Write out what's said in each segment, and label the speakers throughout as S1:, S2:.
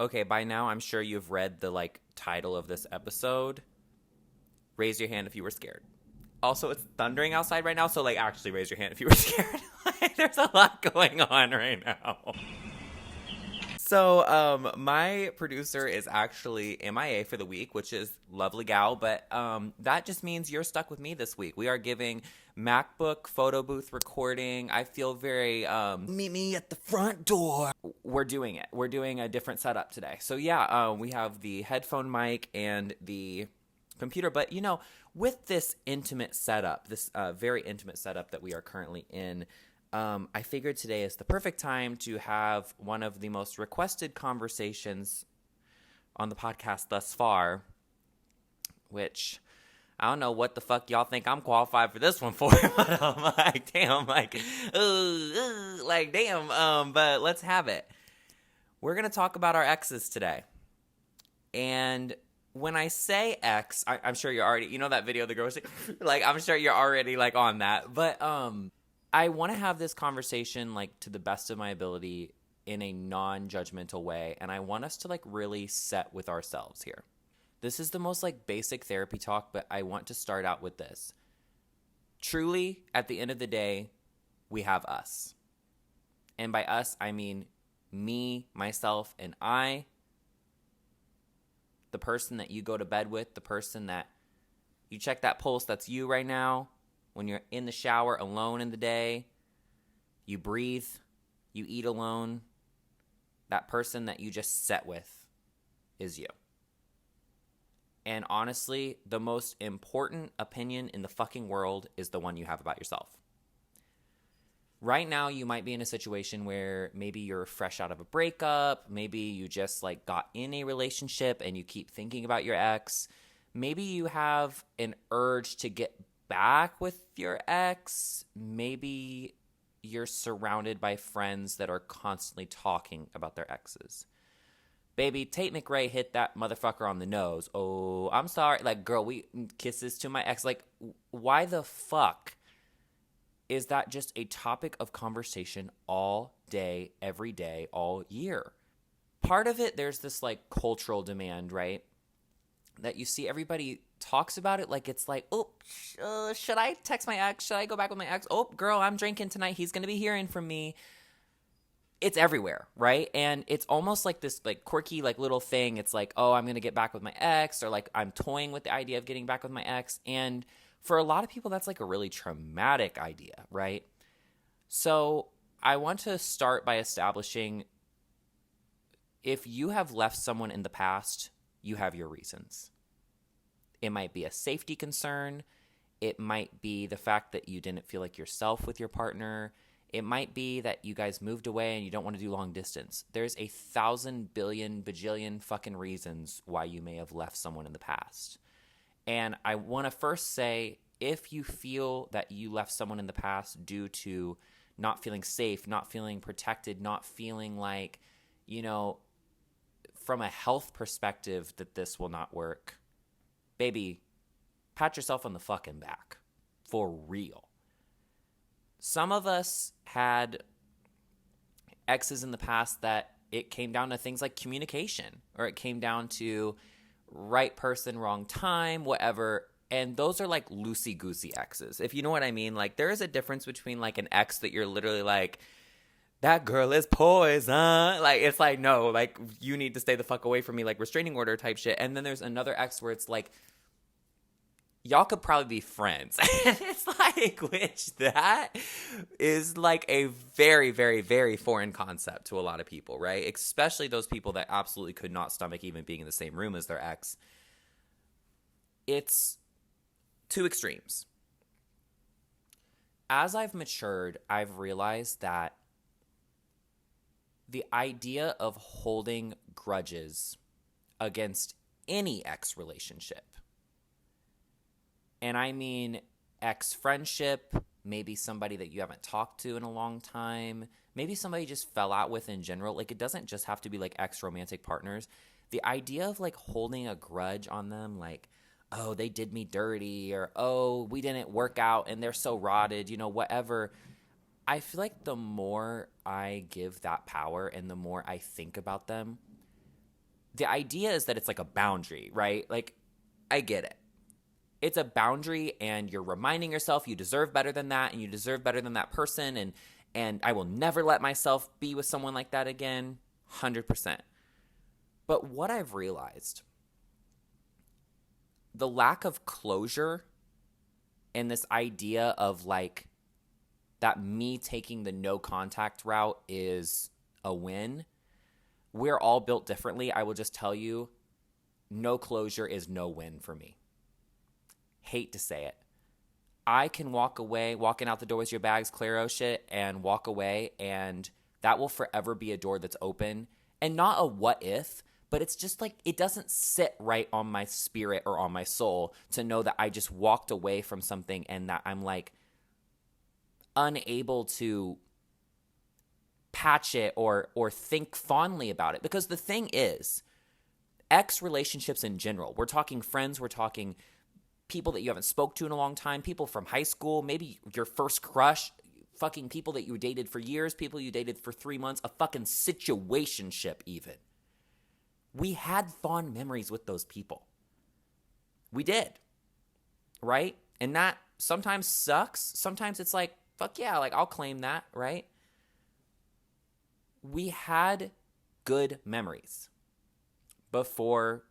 S1: Okay, by now I'm sure you've read the title of this episode. Raise your hand if you were scared. Also, it's thundering outside right now, so actually raise your hand if you were scared. There's a lot going on right now. So, my producer is actually MIA for the week, which is lovely gal, but that just means you're stuck with me this week. We are giving MacBook photo booth recording. I feel very meet me at the front door. We're doing it. We're doing a different setup today. So yeah, we have the headphone mic and the computer, but with this intimate setup, this very intimate setup that we are currently in, I figured today is the perfect time to have one of the most requested conversations on the podcast thus far, which I don't know what the fuck y'all think I'm qualified for this one for, but I'm like, damn, but let's have it. We're going to talk about our exes today. And when I say ex, I'm sure you're already, that video the girl was I'm sure you're already on that. But I want to have this conversation to the best of my ability in a non-judgmental way. And I want us to really set with ourselves here. This is the most basic therapy talk, but I want to start out with this. Truly, at the end of the day, we have us. And by us, I mean me, myself, and I. The person that you go to bed with, the person that you check that pulse, that's you right now. When you're in the shower alone in the day, you breathe, you eat alone. That person that you just set with is you. And honestly, the most important opinion in the fucking world is the one you have about yourself. Right now, you might be in a situation where maybe you're fresh out of a breakup. Maybe you just got in a relationship and you keep thinking about your ex. Maybe you have an urge to get back with your ex. Maybe you're surrounded by friends that are constantly talking about their exes. Baby, Tate McRae hit that motherfucker on the nose. Oh, I'm sorry. Girl, we kisses to my ex. Why the fuck is that just a topic of conversation all day, every day, all year? Part of it, there's this cultural demand, right? That you see everybody talks about it it's should I text my ex? Should I go back with my ex? Oh, girl, I'm drinking tonight. He's going to be hearing from me. It's everywhere, right? And it's almost this quirky little thing. It's oh, I'm going to get back with my ex, or I'm toying with the idea of getting back with my ex. And for a lot of people, that's a really traumatic idea, right? So I want to start by establishing, if you have left someone in the past, you have your reasons. It might be a safety concern. It might be the fact that you didn't feel like yourself with your partner. It might be that you guys moved away and you don't want to do long distance. There's 1,000 billion bajillion fucking reasons why you may have left someone in the past. And I want to first say, if you feel that you left someone in the past due to not feeling safe, not feeling protected, not feeling from a health perspective that this will not work, baby, pat yourself on the fucking back. For real. Some of us had exes in the past that it came down to things like communication, or it came down to right person, wrong time, whatever. And those are loosey-goosey exes, if you know what I mean. There is a difference between an ex that you're literally that girl is poison. It's no, you need to stay the fuck away from me, restraining order type shit. And then there's another ex where it's y'all could probably be friends. And it's which that is a very, very, very foreign concept to a lot of people, right? Especially those people that absolutely could not stomach even being in the same room as their ex. It's two extremes. As I've matured, I've realized that the idea of holding grudges against any ex relationship, and I mean ex-friendship, maybe somebody that you haven't talked to in a long time, maybe somebody you just fell out with in general. It doesn't just have to be ex-romantic partners. The idea of holding a grudge on them, oh, they did me dirty, or oh, we didn't work out and they're so rotted, whatever. I feel the more I give that power and the more I think about them, the idea is that it's like a boundary, right? Like, I get it. It's a boundary, and you're reminding yourself you deserve better than that, and you deserve better than that person, and I will never let myself be with someone like that again. 100%. But what I've realized, the lack of closure and this idea of like that me taking the no contact route is a win. We're all built differently. I will just tell you, no closure is no win for me. Hate to say it. I can walking out the door with your bags, Claro shit, and walk away, and that will forever be a door that's open. And not a what if, but it's just like, it doesn't sit right on my spirit or on my soul to know that I just walked away from something and that I'm like unable to patch it or think fondly about it. Because the thing is, ex relationships in general, we're talking friends, we're talking people that you haven't spoke to in a long time, people from high school, maybe your first crush, fucking people that you dated for years, people you dated for 3 months, a fucking situationship even. We had fond memories with those people. We did, right? And that sometimes sucks. Sometimes it's like, fuck yeah, like I'll claim that, right? We had good memories before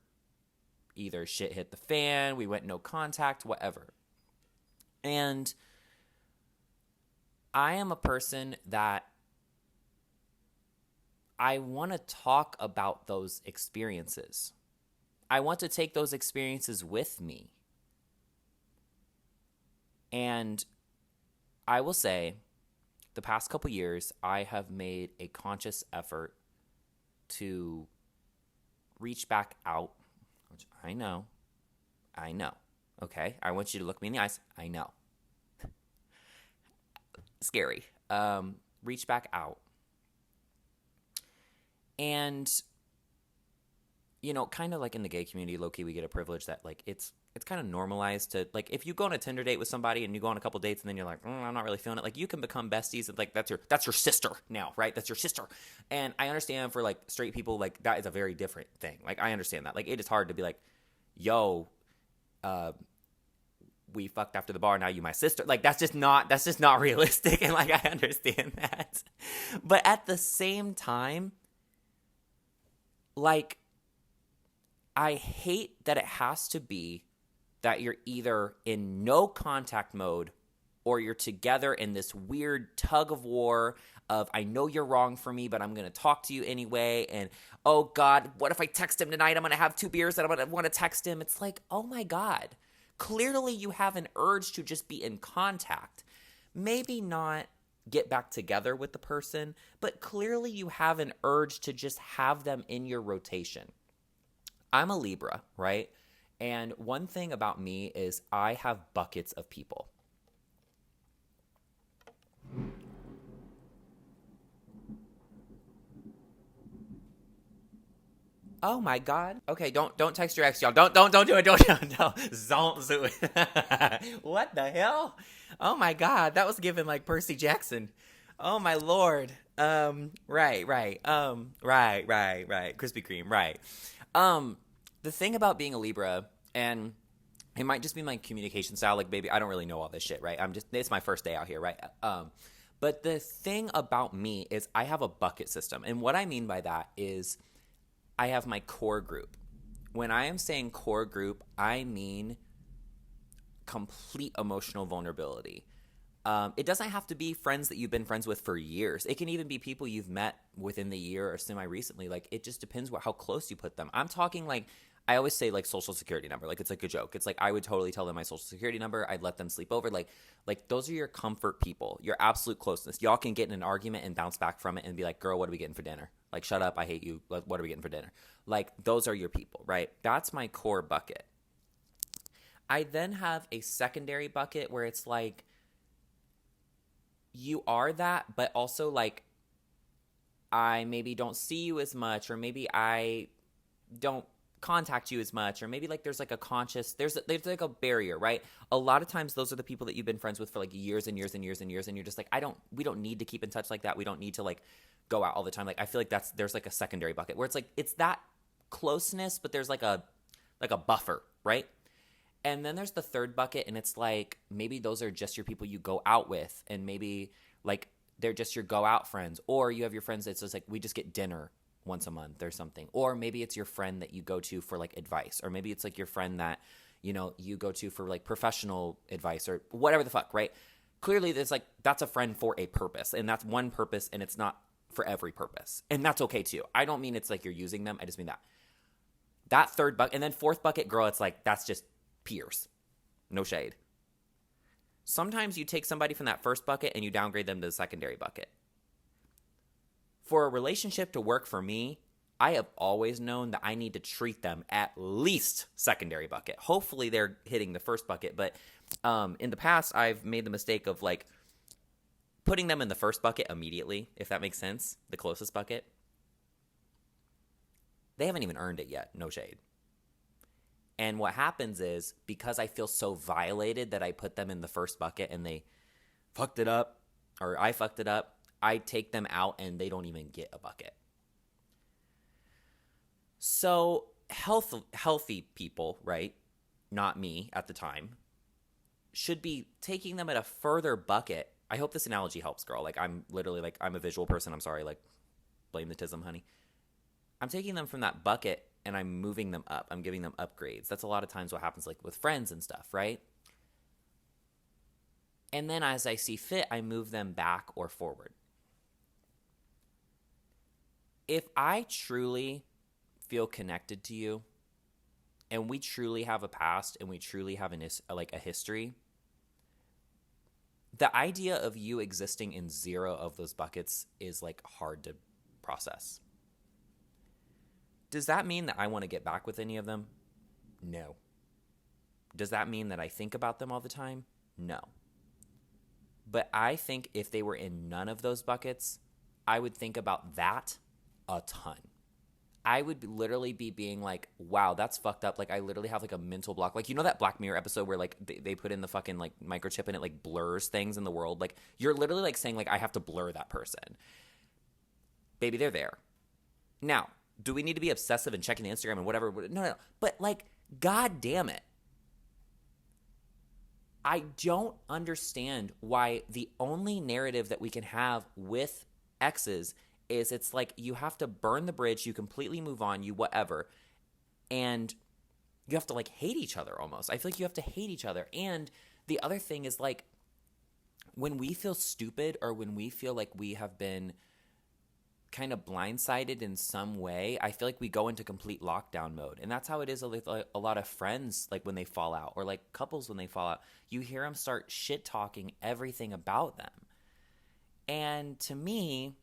S1: either shit hit the fan, we went no contact, whatever. And I am a person that I want to talk about those experiences. I want to take those experiences with me. And I will say, the past couple years, I have made a conscious effort to reach back out. Which I know. Okay? I want you to look me in the eyes. I know. Scary. Reach back out. And, you know, kind of like in the gay community, low-key, we get a privilege that, like, it's kind of normalized to, like, if you go on a Tinder date with somebody and you go on a couple dates and then you're like, I'm not really feeling it, like, you can become besties and, like, that's your sister now, right? That's your sister. And I understand for, like, straight people, like, that is a very different thing. Like, I understand that. Like, it is hard to be like, yo, we fucked after the bar, now you my sister. Like, that's just not realistic, and, like, I understand that. But at the same time, like, I hate that it has to be that you're either in no contact mode or you're together in this weird tug of war of, I know you're wrong for me, but I'm going to talk to you anyway. And, oh God, what if I text him tonight? I'm going to have 2 beers and I'm going to want to text him. It's like, oh my God, clearly you have an urge to just be in contact. Maybe not get back together with the person, but clearly you have an urge to just have them in your rotation. I'm a Libra, right? And one thing about me is I have buckets of people. Oh my God. Okay, don't text your ex, y'all. Don't do it. Don't do it. What the hell? Oh my God, that was given like Percy Jackson. Oh my Lord. Right. Krispy Kreme, right. The thing about being a Libra, and it might just be my communication style, like, baby, I don't really know all this shit, right? It's my first day out here, right? But the thing about me is I have a bucket system. And what I mean by that is I have my core group. When I am saying core group, I mean complete emotional vulnerability. It doesn't have to be friends that you've been friends with for years. It can even be people you've met within the year or semi-recently. Like, it just depends how close you put them. I'm talking like, I always say like social security number. Like, it's like a joke. It's like I would totally tell them my social security number. I'd let them sleep over. Like those are your comfort people, your absolute closeness. Y'all can get in an argument and bounce back from it and be like, girl, what are we getting for dinner? Like, shut up, I hate you. What are we getting for dinner? Like, those are your people, right? That's my core bucket. I then have a secondary bucket where it's like, you are that, but also like, I maybe don't see you as much, or maybe I don't contact you as much, or maybe like there's like a conscious, there's like a barrier, right? A lot of times those are the people that you've been friends with for like years and years and years and years, and you're just like, we don't need to keep in touch like that. We don't need to like go out all the time. Like, I feel like there's like a secondary bucket where it's like, it's that closeness, but there's like a buffer, right? And then there's the third bucket, and it's like maybe those are just your people you go out with, and maybe like they're just your go out friends, or you have your friends that's just like we just get dinner once a month or something, or maybe it's your friend that you go to for like advice, or maybe it's like your friend that you go to for like professional advice or whatever the fuck, right? Clearly, there's like that's a friend for a purpose, and that's one purpose, and it's not for every purpose, and that's okay too. I don't mean it's like you're using them. I just mean that third bucket, and then fourth bucket, girl, it's like that's just peers. No shade. Sometimes you take somebody from that first bucket and you downgrade them to the secondary bucket. For a relationship to work for me, I have always known that I need to treat them at least secondary bucket. Hopefully they're hitting the first bucket, but in the past I've made the mistake of like putting them in the first bucket immediately, if that makes sense, the closest bucket. They haven't even earned it yet, no shade. And what happens is, because I feel so violated that I put them in the first bucket and they fucked it up, or I fucked it up, I take them out and they don't even get a bucket. So healthy people, right, not me at the time, should be taking them at a further bucket. I hope this analogy helps, girl. Like, I'm literally like, I'm a visual person. I'm sorry, like, blame the tism, honey. I'm taking them from that bucket and I'm moving them up. I'm giving them upgrades. That's a lot of times what happens like with friends and stuff, right? And then as I see fit, I move them back or forward. If I truly feel connected to you and we truly have a past and we truly have a history, the idea of you existing in zero of those buckets is like hard to process. Does that mean that I want to get back with any of them? No. Does that mean that I think about them all the time? No. But I think if they were in none of those buckets, I would think about that a ton. I would literally be being like, wow, that's fucked up. Like, I literally have like a mental block. Like, that Black Mirror episode where like they put in the fucking like microchip and it like blurs things in the world? Like, you're literally like saying like, I have to blur that person. Baby, they're there. Now, do we need to be obsessive and checking the Instagram and whatever? No. But like, God damn it. I don't understand why the only narrative that we can have with exes is it's like you have to burn the bridge, you completely move on, you whatever. And you have to like hate each other almost. I feel like you have to hate each other. And the other thing is like when we feel stupid or when we feel like we have been kind of blindsided in some way, I feel like we go into complete lockdown mode. And that's how it is with a lot of friends, like when they fall out, or like couples when they fall out. You hear them start shit talking everything about them. And to me,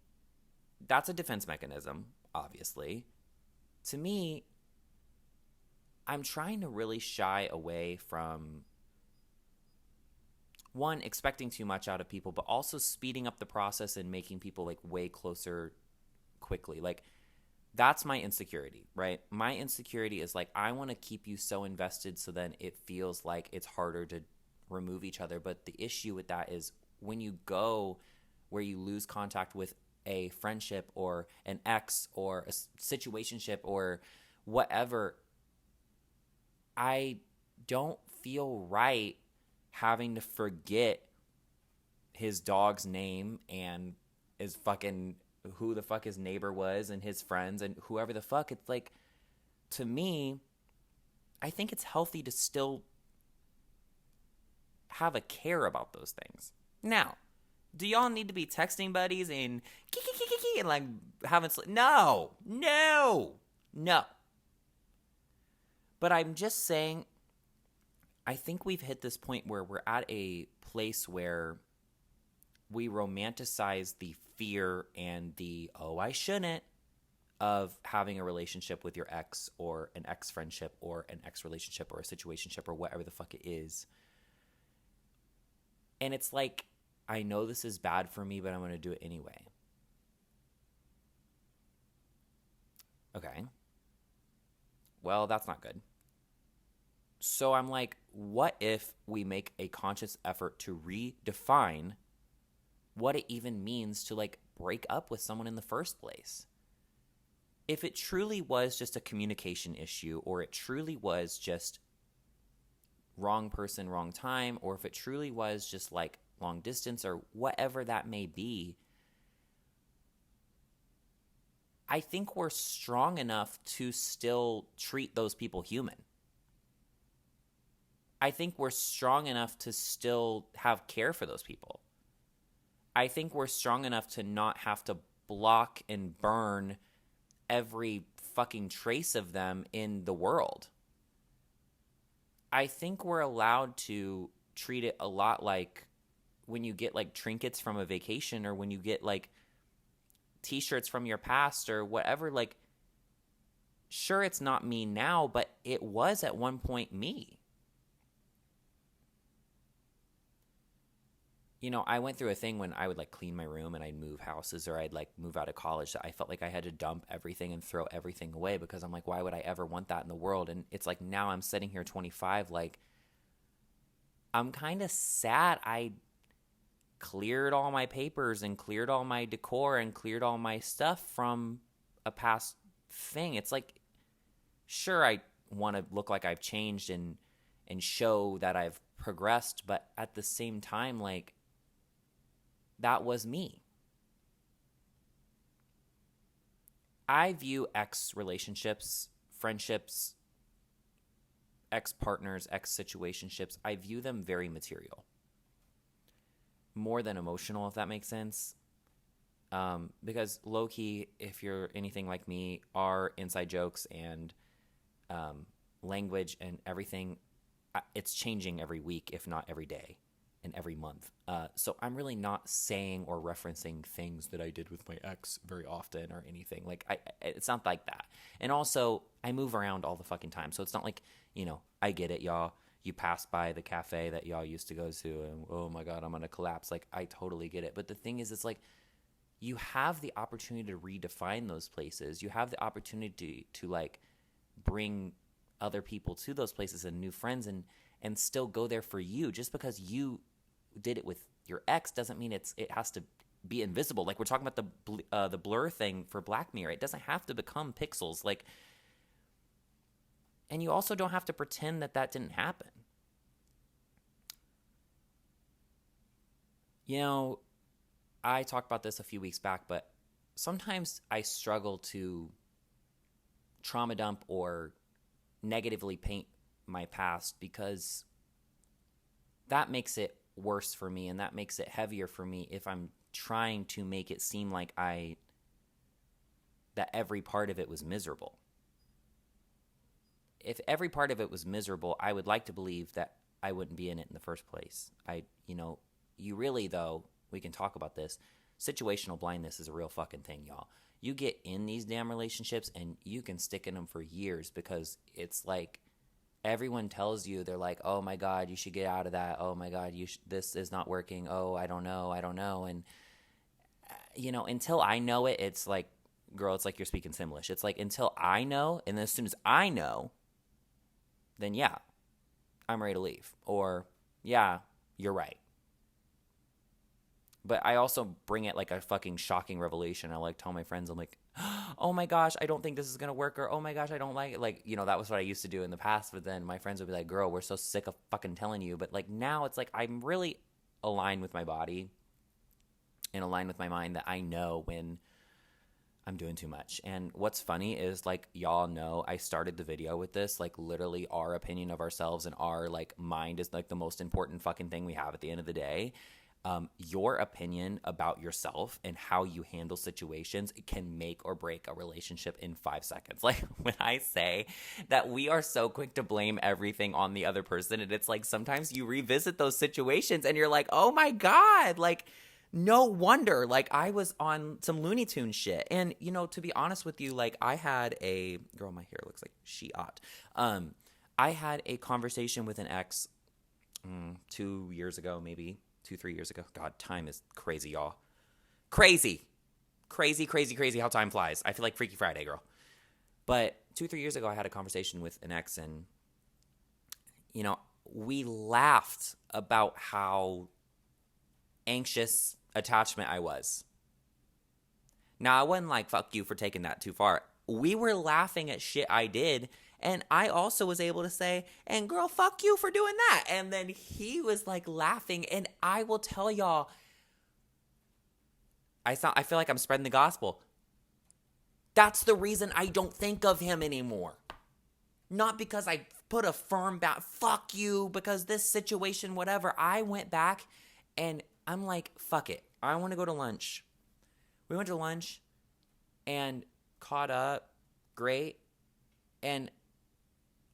S1: that's a defense mechanism, obviously. To me, I'm trying to really shy away from, one, expecting too much out of people, but also speeding up the process and making people like way closer quickly. Like, that's my insecurity, right? My insecurity is like, I want to keep you so invested so then it feels like it's harder to remove each other. But the issue with that is when you go where you lose contact with a friendship or an ex or a situationship or whatever, I don't feel right having to forget his dog's name and his fucking who the fuck his neighbor was and his friends and whoever the fuck. It's like, to me, I think it's healthy to still have a care about those things. Now, do y'all need to be texting buddies and and like having no. But I'm just saying, I think we've hit this point where we're at a place where we romanticize the fear and the, oh, I shouldn't, of having a relationship with your ex or an ex friendship or an ex relationship or a situationship or whatever the fuck it is. And it's like, I know this is bad for me, but I'm going to do it anyway. Okay. Well, that's not good. So I'm like, what if we make a conscious effort to redefine what it even means to like break up with someone in the first place? if it truly was just a communication issue, or it truly was just wrong person, wrong time, or if it truly was just like long distance or whatever that may be, I think we're strong enough to still treat those people human. I think we're strong enough to still have care for those people. I think we're strong enough to not have to block and burn every fucking trace of them in the world. I think we're allowed to treat it a lot like when you get like trinkets from a vacation, or when you get like t-shirts from your past or whatever. Like, sure, it's not me now, but it was at one point me. You know, I went through a thing when I would like clean my room and I'd move houses, or I'd like move out of college, that I felt like I had to dump everything and throw everything away, because I'm like, why would I ever want that in the world? And it's like, now I'm sitting here 25, like, I'm kind of sad I cleared all my papers and cleared all my decor and cleared all my stuff from a past thing. It's like, sure, I want to look like I've changed and show that I've progressed, but at the same time, like, that was me. I view ex relationships, friendships, ex partners, ex situationships, I view them very material. More than emotional, if that makes sense. Because low-key, if you're anything like me, our inside jokes and language and everything, it's changing every week, if not every day and every month. So I'm really not saying or referencing things that I did with my ex very often or anything. Like, it's not like that. And also, I move around all the fucking time. So it's not like, you know, I get it, y'all. You pass by the cafe that y'all used to go to and, oh my God, I'm going to collapse. Like, I totally get it. But the thing is, it's like, you have the opportunity to redefine those places. You have the opportunity to like bring other people to those places and new friends, and still go there for you. Just because you did it with your ex doesn't mean it has to be invisible. Like, we're talking about the blur thing for Black Mirror. It doesn't have to become pixels. Like, and you also don't have to pretend that didn't happen. You know, I talked about this a few weeks back, but sometimes I struggle to trauma dump or negatively paint my past, because that makes it worse for me, and that makes it heavier for me if I'm trying to make it seem like that every part of it was miserable. If every part of it was miserable, I would like to believe that I wouldn't be in it in the first place. You really, though, we can talk about this. Situational blindness is a real fucking thing, y'all. You get in these damn relationships and you can stick in them for years, because it's like everyone tells you, they're like, oh my God, you should get out of that. Oh my God, this is not working. Oh, I don't know. And, you know, until I know it, it's like, girl, it's like you're speaking Simlish. It's like, until I know, and then as soon as I know, then yeah, I'm ready to leave. Or, yeah, you're right. But I also bring it like a fucking shocking revelation. I like tell my friends, I'm like, oh my gosh, I don't think this is going to work. Or, oh my gosh, I don't like it. Like, you know, that was what I used to do in the past. But then my friends would be like, girl, we're so sick of fucking telling you. But like, now it's like, I'm really aligned with my body and aligned with my mind, that I know when I'm doing too much. And what's funny is, like, y'all know I started the video with this, like, literally our opinion of ourselves and our like mind is like the most important fucking thing we have at the end of the day. Your opinion about yourself and how you handle situations can make or break a relationship in 5 seconds. Like, when I say that we are so quick to blame everything on the other person, and it's like, sometimes you revisit those situations and you're like, oh my God, like, no wonder. Like, I was on some Looney Tunes shit. And, you know, to be honest with you, like, I had a girl, my hair looks like she ought. I had a conversation with an ex 2 years ago, maybe 2-3 years ago. God, time is crazy, y'all. Crazy how time flies. I feel like Freaky Friday, girl. But 2-3 years ago, I had a conversation with an ex, and, you know, we laughed about how anxious attachment I was. Now, I wasn't like, fuck you for taking that too far. we were laughing at shit I did. And I also was able to say, and girl, fuck you for doing that. And then he was like laughing. And I will tell y'all, I feel like I'm spreading the gospel. That's the reason I don't think of him anymore. Not because I put a firm fuck you, because this situation, whatever. I went back and I'm like, fuck it. I want to go to lunch. We went to lunch and caught up. Great. And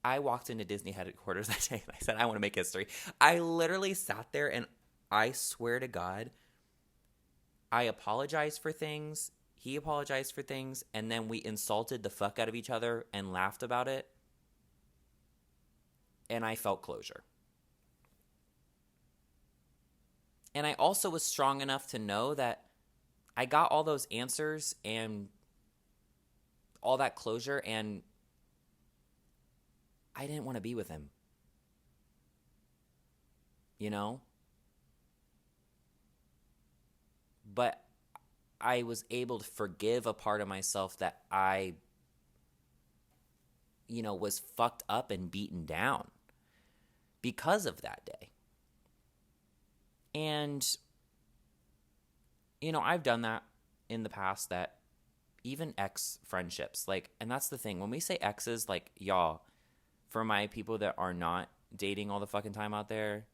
S1: I walked into Disney headquarters that day and I said, I want to make history. I literally sat there and I swear to God, I apologized for things. He apologized for things. And then we insulted the fuck out of each other and laughed about it. And I felt closure. And I also was strong enough to know that I got all those answers and all that closure, and I didn't want to be with him. You know? But I was able to forgive a part of myself that I, was fucked up and beaten down because of that day. And, I've done that in the past, that even ex friendships, and that's the thing. When we say exes, y'all, for my people that are not dating all the fucking time out there,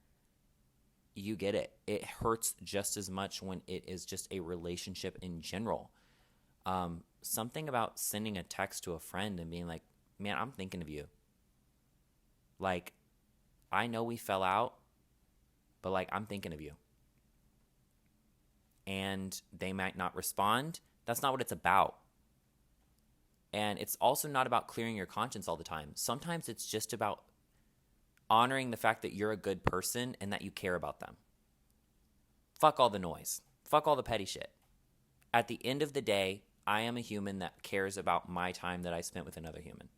S1: you get it. It hurts just as much when it is just a relationship in general. Something about sending a text to a friend and being like, man, I'm thinking of you. I know we fell out, but I'm thinking of you. And they might not respond. That's not what it's about. And it's also not about clearing your conscience all the time. Sometimes it's just about honoring the fact that you're a good person and that you care about them. Fuck all the noise. Fuck all the petty shit. At the end of the day, I am a human that cares about my time that I spent with another human.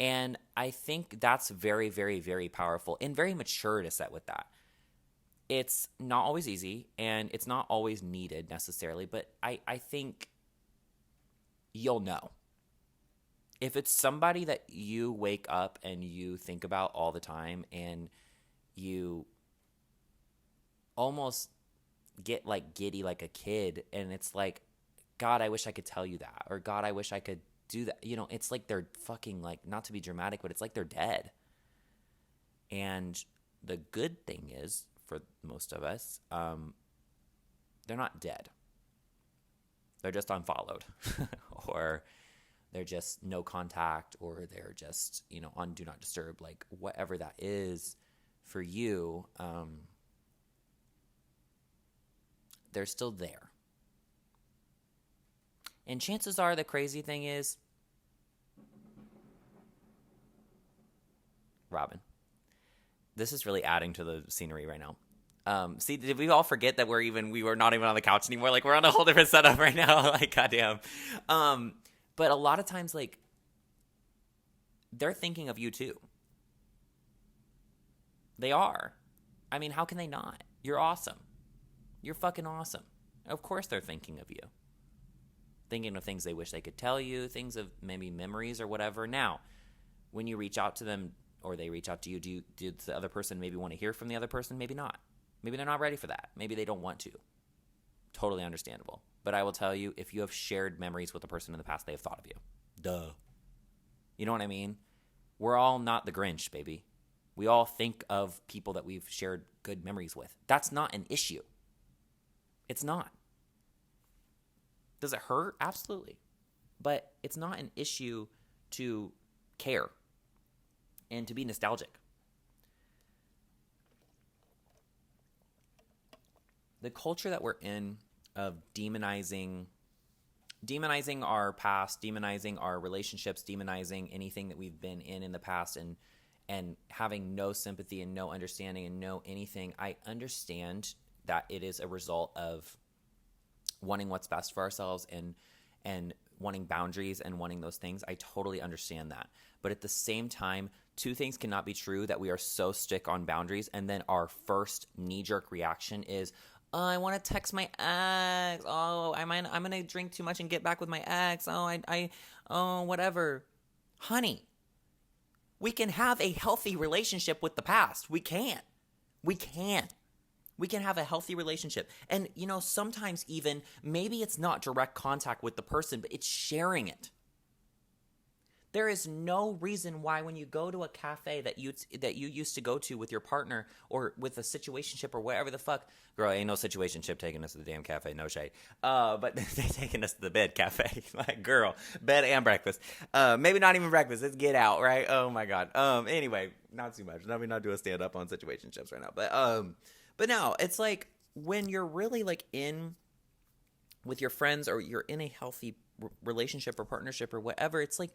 S1: And I think that's very, very, very powerful and very mature to set with that. It's not always easy and it's not always needed necessarily, but I think you'll know. If it's somebody that you wake up and you think about all the time and you almost get giddy like a kid, and it's like, God, I wish I could tell you that, or God, I wish I could do that. It's like they're fucking, not to be dramatic, but it's like they're dead. And the good thing is, for most of us, they're not dead. They're just unfollowed or they're just no contact, or they're just, on do not disturb, whatever that is for you, they're still there. And chances are, the crazy thing is, Robin, this is really adding to the scenery right now. See, did we all forget that we were not even on the couch anymore? We're on a whole different setup right now. Goddamn. But a lot of times, they're thinking of you too. They are. I mean, how can they not? You're awesome. You're fucking awesome. Of course they're thinking of you. Thinking of things they wish they could tell you, things of maybe memories or whatever. Now, when you reach out to them or they reach out to you, do the other person maybe want to hear from the other person? Maybe not. Maybe they're not ready for that. Maybe they don't want to. Totally understandable. But I will tell you, if you have shared memories with a person in the past, they have thought of you. Duh. You know what I mean? We're all not the Grinch, baby. We all think of people that we've shared good memories with. That's not an issue. It's not. Does it hurt? Absolutely. But it's not an issue to care and to be nostalgic. The culture that we're in of demonizing our past, demonizing our relationships, demonizing anything that we've been in the past, and having no sympathy and no understanding and no anything. I understand that it is a result of wanting what's best for ourselves and wanting boundaries and wanting those things. I totally understand that. But at the same time, two things cannot be true: that we are so strict on boundaries and then our first knee-jerk reaction is, Oh, I want to text my ex. Oh, I'm going to drink too much and get back with my ex. Oh, whatever. Honey, we can have a healthy relationship with the past. We can. We can. We can have a healthy relationship. And, sometimes even maybe it's not direct contact with the person, but it's sharing it. There is no reason why when you go to a cafe that you used to go to with your partner or with a situationship or whatever the fuck, girl, ain't no situationship taking us to the damn cafe, no shade. But they taking us to the bed cafe, like girl, bed and breakfast. Maybe not even breakfast. Let's get out, right? Oh my god. Anyway, not too much. Let me not do a stand up on situationships right now. But no, it's like when you're really like in with your friends or you're in a healthy relationship or partnership or whatever, it's like,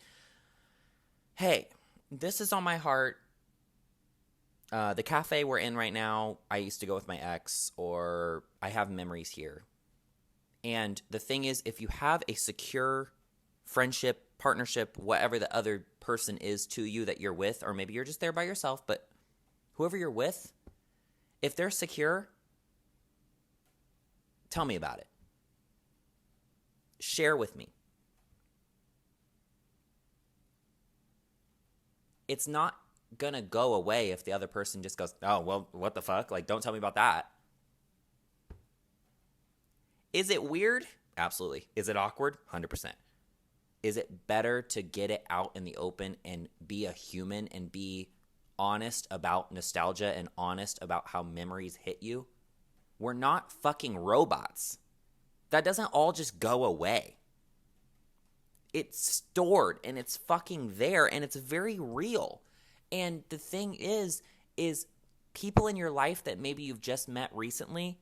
S1: hey, this is on my heart. The cafe we're in right now, I used to go with my ex, or I have memories here. And the thing is, if you have a secure friendship, partnership, whatever the other person is to you that you're with, or maybe you're just there by yourself, but whoever you're with, if they're secure, tell me about it. Share with me. It's not gonna go away if the other person just goes, oh, well, what the fuck? Like, don't tell me about that. Is it weird? Absolutely. Is it awkward? 100%. Is it better to get it out in the open and be a human and be honest about nostalgia and honest about how memories hit you? We're not fucking robots. That doesn't all just go away. It's stored and it's fucking there and it's very real. And the thing is people in your life that maybe you've just met recently,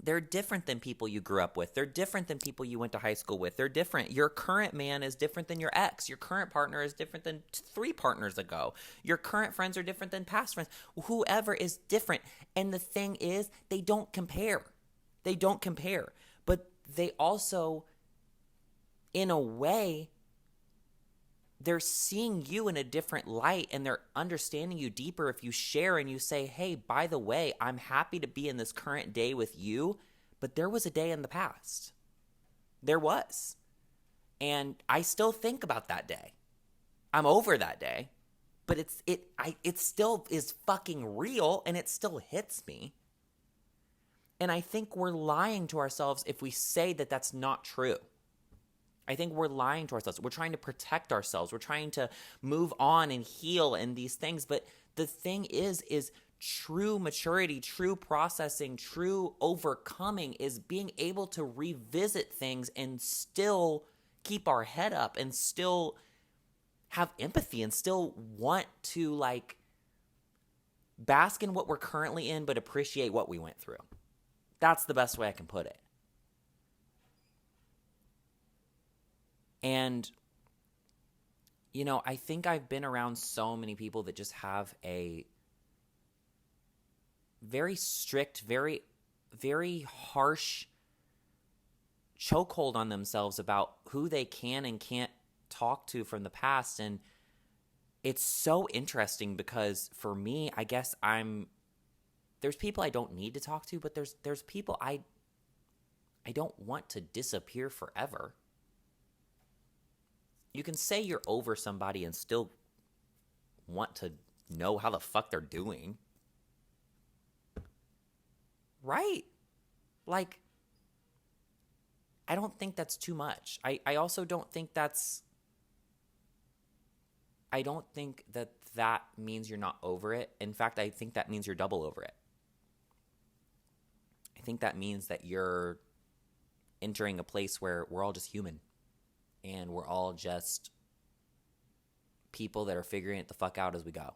S1: they're different than people you grew up with. They're different than people you went to high school with. They're different. Your current man is different than your ex. Your current partner is different than 3 partners ago. Your current friends are different than past friends. Whoever is different. And the thing is, they don't compare. They don't compare. But they also, in a way, they're seeing you in a different light and they're understanding you deeper if you share and you say, hey, by the way, I'm happy to be in this current day with you, but there was a day in the past. There was. And I still think about that day. I'm over that day, but it still is fucking real and it still hits me. And I think we're lying to ourselves if we say that that's not true. I think we're lying to ourselves. We're trying to protect ourselves. We're trying to move on and heal and these things. But the thing is true maturity, true processing, true overcoming is being able to revisit things and still keep our head up and still have empathy and still want to like bask in what we're currently in, but appreciate what we went through. That's the best way I can put it. And, I think I've been around so many people that just have a very strict, very, very harsh chokehold on themselves about who they can and can't talk to from the past. And it's so interesting because for me, I guess there's people I don't need to talk to, but there's people I don't want to disappear forever. You can say you're over somebody and still want to know how the fuck they're doing. Right? Like, I don't think that's too much. I also don't think I don't think that means you're not over it. In fact, I think that means you're double over it. I think that means that you're entering a place where we're all just human. And we're all just people that are figuring it the fuck out as we go.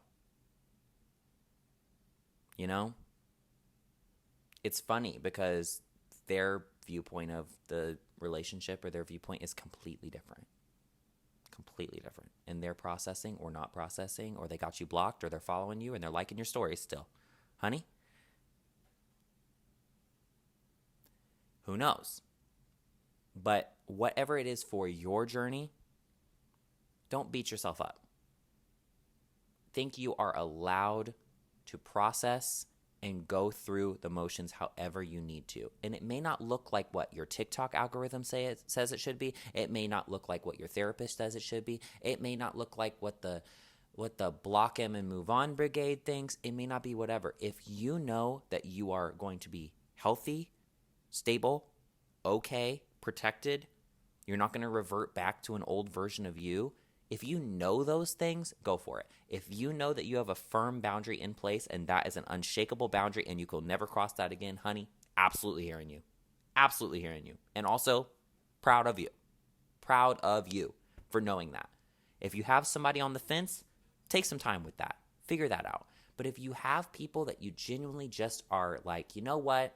S1: It's funny because their viewpoint of the relationship or their viewpoint is completely different. Completely different. And they're processing or not processing, or they got you blocked, or they're following you and they're liking your stories still. Honey? Who knows? But whatever it is for your journey, don't beat yourself up. Think you are allowed to process and go through the motions however you need to. And it may not look like what your TikTok algorithm says it should be. It may not look like what your therapist says it should be. It may not look like what the block him and move on brigade thinks. It may not be whatever. If you know that you are going to be healthy, stable, okay, protected, you're not going to revert back to an old version of you. If you know those things, go for it. If you know that you have a firm boundary in place and that is an unshakable boundary and you will never cross that again, honey, absolutely hearing you. Absolutely hearing you. And also, proud of you. Proud of you for knowing that. If you have somebody on the fence, take some time with that. Figure that out. But if you have people that you genuinely just are like, you know what?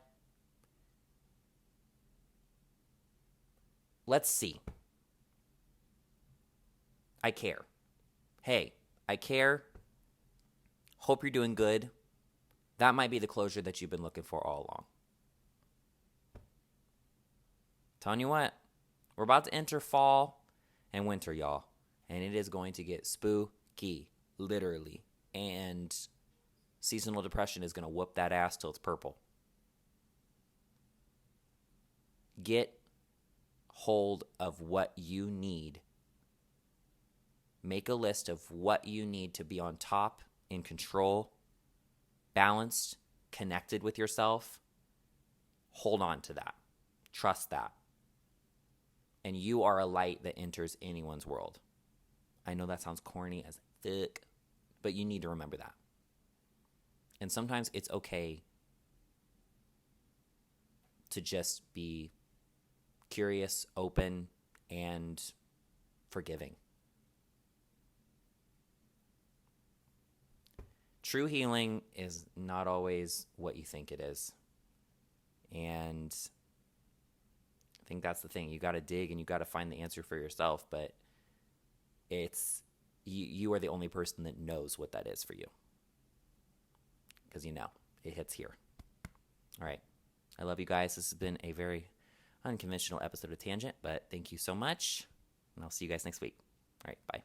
S1: Let's see. I care. Hey, I care. Hope you're doing good. That might be the closure that you've been looking for all along. Telling you what, we're about to enter fall and winter, y'all. And it is going to get spooky, literally. And seasonal depression is going to whoop that ass till it's purple. Get hold of what you need. Make a list of what you need to be on top, in control, balanced, connected with yourself. Hold on to that. Trust that. And you are a light that enters anyone's world. I know that sounds corny as fuck, but you need to remember that. And sometimes it's okay to just be curious, open, and forgiving. True healing is not always what you think it is. And I think that's the thing. You got to dig and you got to find the answer for yourself, but it's you are the only person that knows what that is for you. Because you know, it hits here. All right. I love you guys. This has been a very unconventional episode of Tangent, but thank you so much. And I'll see you guys next week. All right. Bye.